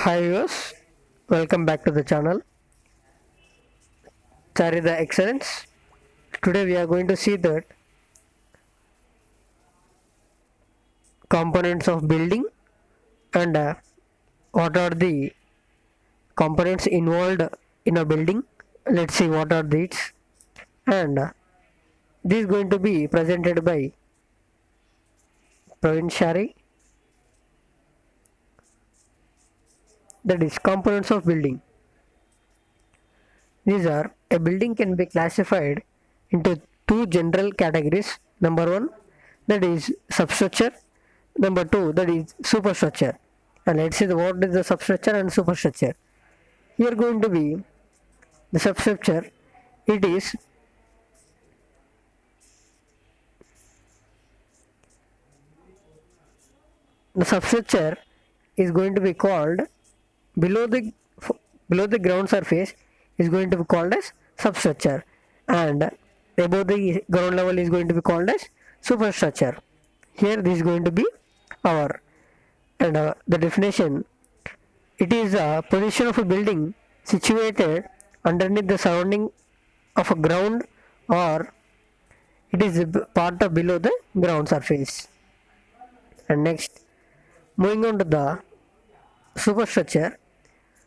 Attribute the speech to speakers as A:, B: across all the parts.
A: Hi viewers, welcome back to the channel Charida Excellence. Today we are going to see that components of building and what are the components involved in a building. Let's see what are these, and this is going to be presented by Praveen Shari. That is components of building. These are a building can be classified into two general categories. Number one, that is substructure. Number two, that is superstructure. And let's see what is the substructure and superstructure. Here going to be the substructure. It is the substructure is going to be called below the below the ground surface is going to be called as substructure, and above the ground level is going to be called as superstructure. Here this is going to be our the definition. It is a position of a building situated underneath the surrounding of a ground, or it is a part of below the ground surface. And next, moving on to the superstructure.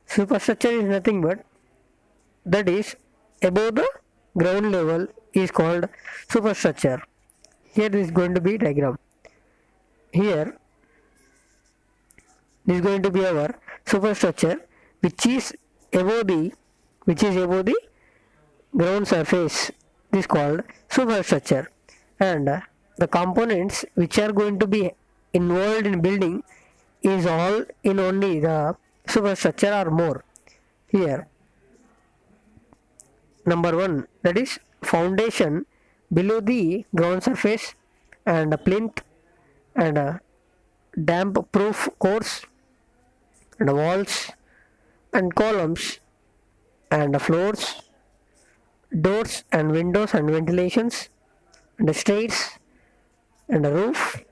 A: Superstructure is nothing but that is above the ground level is called superstructure. Here is going to be diagram. Here this is going to be our superstructure, which is above the ground surface. This is called superstructure, and the components which are going to be involved in building is all in only the superstructure or more. Here, number one, that is foundation below the ground surface, and a plinth, and a damp proof course, and walls and columns, and floors, doors and windows and ventilations, and stairs, and a roof,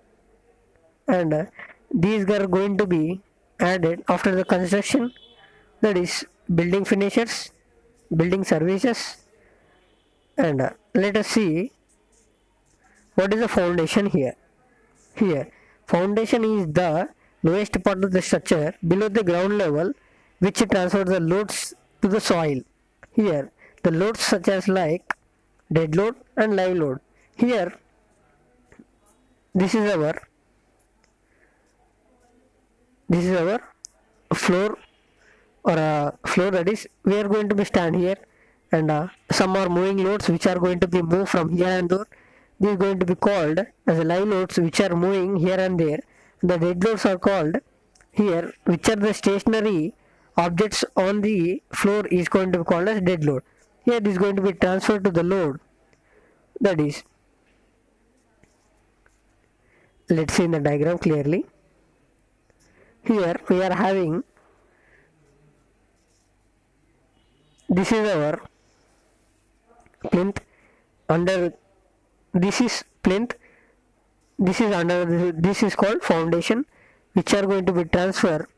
A: and these are going to be added after the construction. That is building finishers, building services, and let us see what is the foundation here. Here, foundation is the lowest part of the structure below the ground level, which transfers the loads to the soil. Here, the loads such as like dead load and live load. Here, this is our floor, or a floor, that is we are going to be stand here, and some are moving loads which are going to be moved from here and there. This is going to be called as live loads which are moving here and there. The dead loads are called here, which are the stationary objects on the floor, is going to be called as dead load. Here this is going to be transferred to the load. That is, let's see in the diagram clearly. Here we are having, this is our plinth, under this is plinth, this is under this is called foundation, which are going to be transfer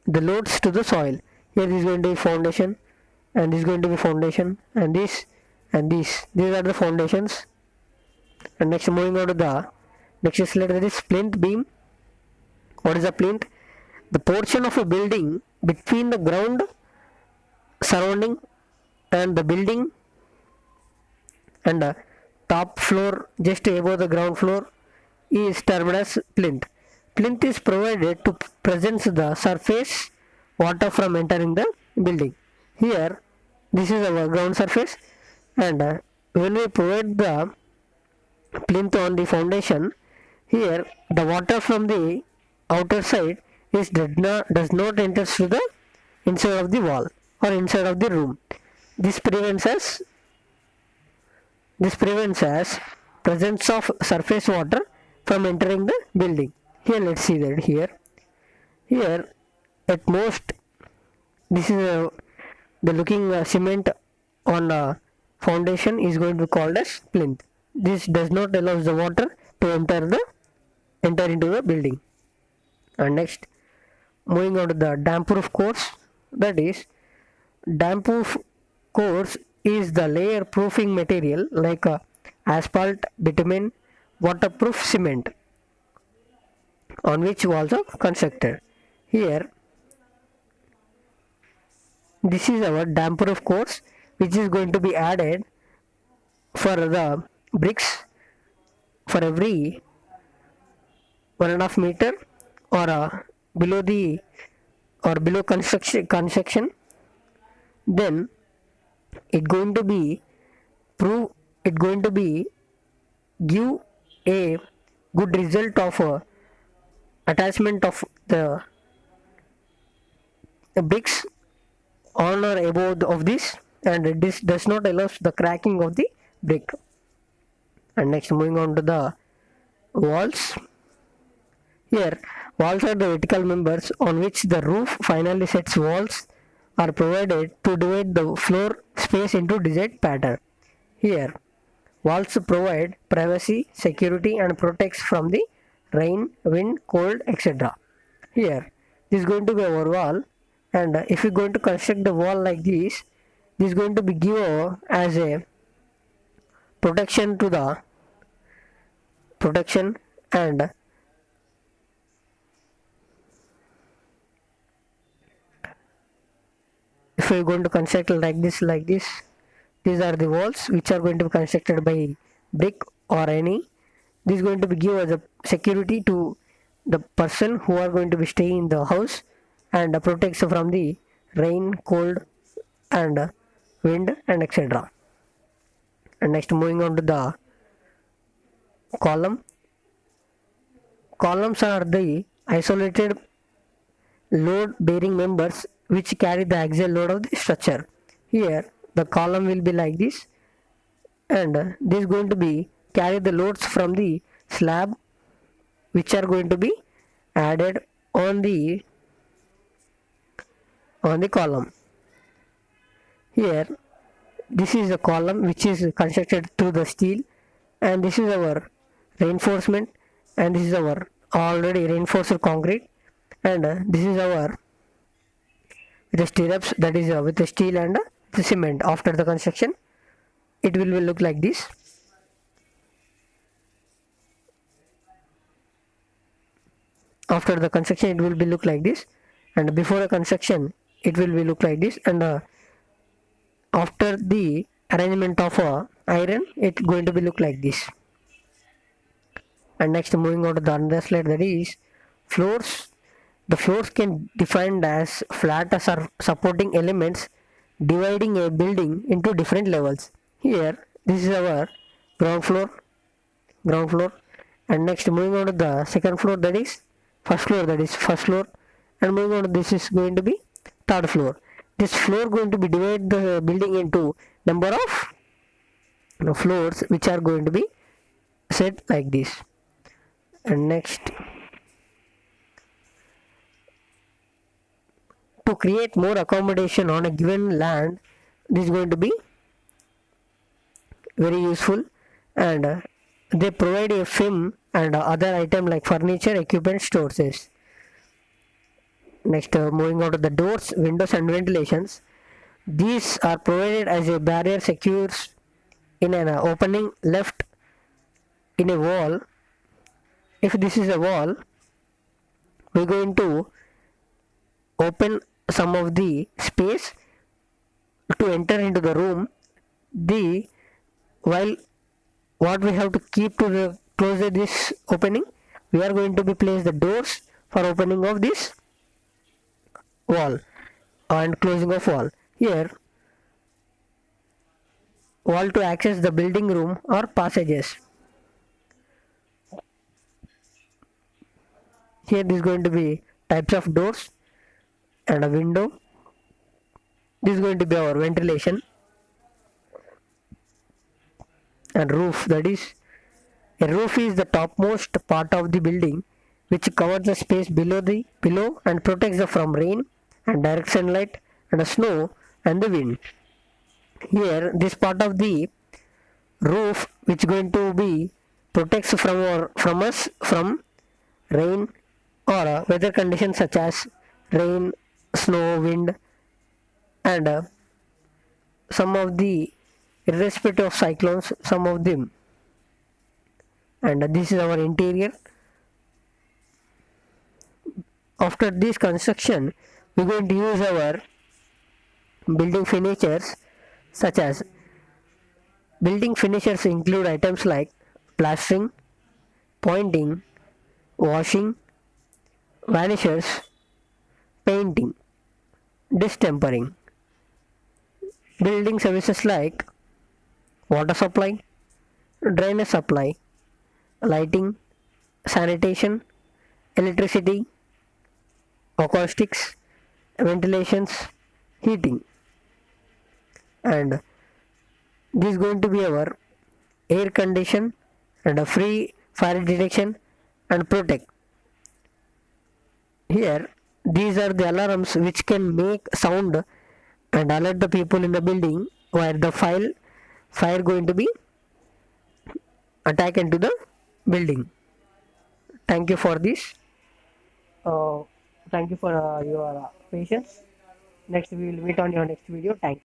A: the loads to the soil. Here is going to be foundation, and this is going to be foundation, and this and these are the foundations. And next, moving on to the next slide, that is plinth beam. What is a plinth? The portion of a building between the ground surrounding and the building, and top floor just above the ground floor is termed as plinth. Plinth is provided to prevent the surface water from entering the building. Here, this is our ground surface, and when we provide the plinth on the foundation, here the water from the outer side does not enter through the inside of the wall or inside of the room. This prevents presence of surface water from entering the building. Here, let's see that here at most, this is the looking cement on foundation is going to be called as plinth. This does not allow the water to enter into the building. And next, moving on to the damp proof course, that is, damp proof course is the layer proofing material like asphalt, bitumen, waterproof cement on which walls are constructed. Here, this is our damp proof course which is going to be added for the bricks for every 1.5 meter or below the or below construction. Then it going to be give a good result of attachment of the bricks on or above of this, and this does not allow the cracking of the brick. And next, moving on to the walls. Here, walls are the vertical members on which the roof finally sets. Walls are provided to divide the floor space into desired pattern. Here, walls provide privacy, security, and protects from the rain, wind, cold, etc. Here, this is going to be our wall, and if we're going to construct the wall like this is going to be given as a protection to the protection, and if we're going to construct like this, these are the walls which are going to be constructed by brick or any. This is going to be give as a security to the person who are going to be staying in the house, and protects from the rain, cold, and wind, and etc. And next, moving on to the column. Columns are the isolated load bearing members which carry the axial load of the structure. Here, the column will be like this, and this is going to be carry the loads from the slab which are going to be added on the column. Here, this is a column which is constructed through the steel, and this is our reinforcement, and this is our already reinforced concrete, and this is our the stirrups, that is with the steel and the cement. After the construction, it will look like this. After the construction, it will be look like this, and before the construction, it will be look like this, and after the arrangement of iron, it going to be look like this. And next, moving on to the another slide, that is floors. The floors can defined as flat or supporting elements dividing a building into different levels. Here, this is our ground floor, and next, moving on to the second floor, that is first floor, and moving on to this is going to be third floor. This floor going to be divide the building into number of floors which are going to be set like this. And next, to create more accommodation on a given land, this is going to be very useful, and they provide a film and other item like furniture, equipment, storage. Next, moving on to the doors, windows, and ventilations. These are provided as a barrier secures in an opening left in a wall. If this is a wall, we're going to open some of the space to enter into the room. While what we have to keep to the close this opening, we are going to be place the doors for opening of this wall and closing of wall. Here, wall to access the building room or passages. Here, this is going to be types of doors and a window. This is going to be our ventilation and roof. That is, a roof is the topmost part of the building which covers the space below and protects the from rain and direct sunlight and the snow and the wind. Here, this part of the roof which going to be protects from us from rain or weather conditions such as rain, snow, wind, and some of the irrespective of cyclones, some of them. And this is our interior. After this construction, we're going to use our building finishers, such as building finishers include items like plastering, pointing, washing, varnishes, painting, distempering. Building services like water supply, drainage supply, lighting, sanitation, electricity, acoustics, ventilations, heating. And this is going to be our air condition and a free fire detection and protect. Here, these are the alarms which can make sound and alert the people in the building where the fire going to be attack into the building. Thank you for this. Uh, Thank you for your patience. Next, we will meet on your next video. Thank you.